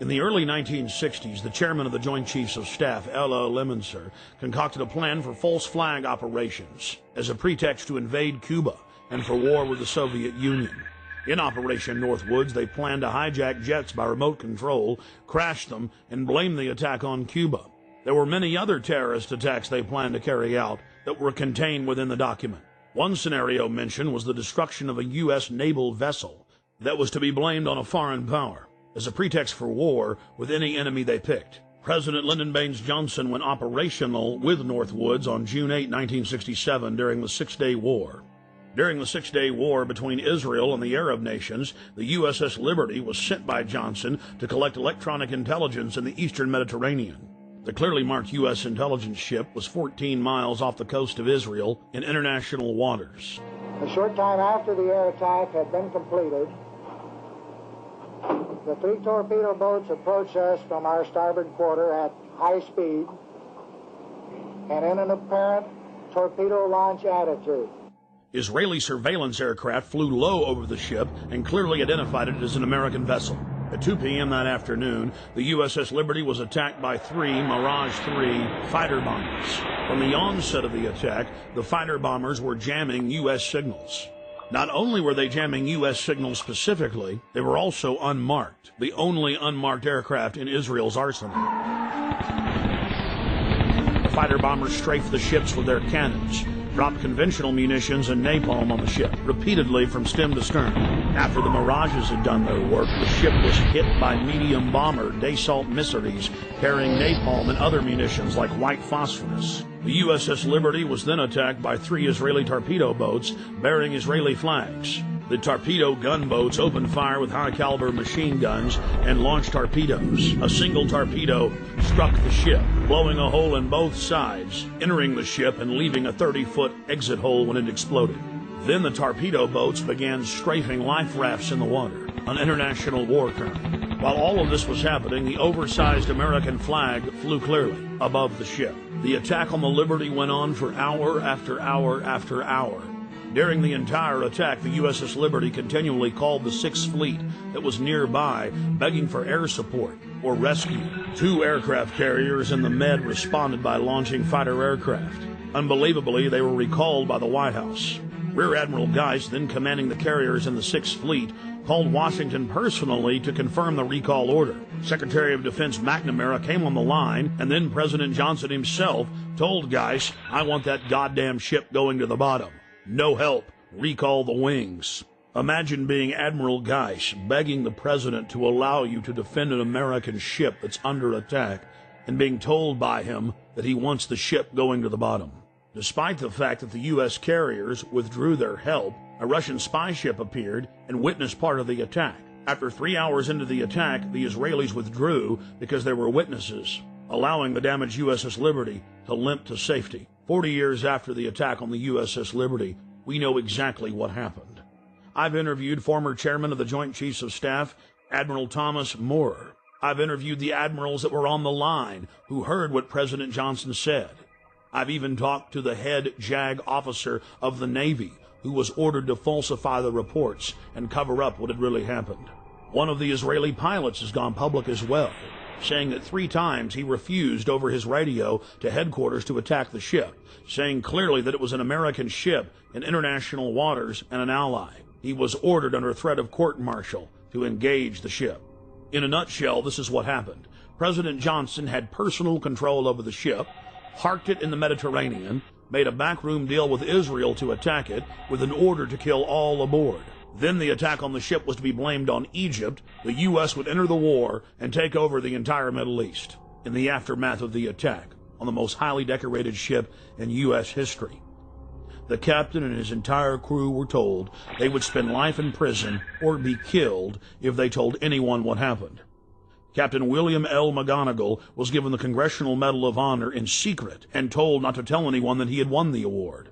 In the early 1960s, the chairman of the Joint Chiefs of Staff, Ella Lemonser, concocted a plan for false flag operations as a pretext to invade Cuba and for war with the Soviet Union. In Operation Northwoods, they planned to hijack jets by remote control, crash them, and blame the attack on Cuba. There were many other terrorist attacks they planned to carry out that were contained within the document. One scenario mentioned was the destruction of a U.S. naval vessel that was to be blamed on a foreign power as a pretext for war with any enemy they picked. President Lyndon Baines Johnson went operational with Northwoods on June 8, 1967 during the Six-Day War. During the Six-Day War between Israel and the Arab nations, the USS Liberty was sent by Johnson to collect electronic intelligence in the eastern Mediterranean. The clearly marked U.S. intelligence ship was 14 miles off the coast of Israel in international waters. A short time after the air attack had been completed, the 3 torpedo boats approached us from our starboard quarter at high speed and in an apparent torpedo launch attitude. Israeli surveillance aircraft flew low over the ship and clearly identified it as an American vessel. At 2 p.m. that afternoon, the USS Liberty was attacked by 3 Mirage 3 fighter bombers. From the onset of the attack, the fighter bombers were jamming U.S. signals. Not only were they jamming U.S. signals specifically, they were also unmarked, the only unmarked aircraft in Israel's arsenal. The fighter bombers strafed the ships with their cannons, dropped conventional munitions and napalm on the ship, repeatedly from stem to stern. After the Mirages had done their work, the ship was hit by medium bomber Dassault missiles carrying napalm and other munitions like white phosphorus. The USS Liberty was then attacked by 3 Israeli torpedo boats bearing Israeli flags. The torpedo gunboats opened fire with high-caliber machine guns and launched torpedoes. A single torpedo struck the ship, blowing a hole in both sides, entering the ship and leaving a 30-foot exit hole when it exploded. Then the torpedo boats began strafing life rafts in the water, an international war term. While all of this was happening, the oversized American flag flew clearly above the ship. The attack on the Liberty went on for hour after hour after hour. During the entire attack, the USS Liberty continually called the 6th Fleet that was nearby, begging for air support or rescue. 2 aircraft carriers in the Med responded by launching fighter aircraft. Unbelievably, they were recalled by the White House. Rear Admiral Geist, then commanding the carriers in the 6th Fleet, called Washington personally to confirm the recall order. Secretary of Defense McNamara came on the line, and then President Johnson himself told Geist, "I want that goddamn ship going to the bottom. No help. Recall the wings." Imagine being Admiral Geist begging the president to allow you to defend an American ship that's under attack and being told by him that he wants the ship going to the bottom. Despite the fact that the U.S. carriers withdrew their help, a Russian spy ship appeared and witnessed part of the attack. After 3 hours into the attack, the Israelis withdrew because there were witnesses, allowing the damaged USS Liberty to limp to safety. 40 years after the attack on the USS Liberty, we know exactly what happened. I've interviewed former chairman of the Joint Chiefs of Staff, Admiral Thomas Moorer. I've interviewed the admirals that were on the line who heard what President Johnson said. I've even talked to the head JAG officer of the Navy, who was ordered to falsify the reports and cover up what had really happened. One of the Israeli pilots has gone public as well, saying that 3 times he refused over his radio to headquarters to attack the ship, saying clearly that it was an American ship in international waters and an ally. He was ordered under threat of court-martial to engage the ship. In a nutshell, this is what happened. President Johnson had personal control over the ship, parked it in the Mediterranean, made a backroom deal with Israel to attack it with an order to kill all aboard. Then the attack on the ship was to be blamed on Egypt. The U.S. would enter the war and take over the entire Middle East in the aftermath of the attack on the most highly decorated ship in U.S. history. The captain and his entire crew were told they would spend life in prison or be killed if they told anyone what happened. Captain William L. McGonigal was given the Congressional Medal of Honor in secret and told not to tell anyone that he had won the award.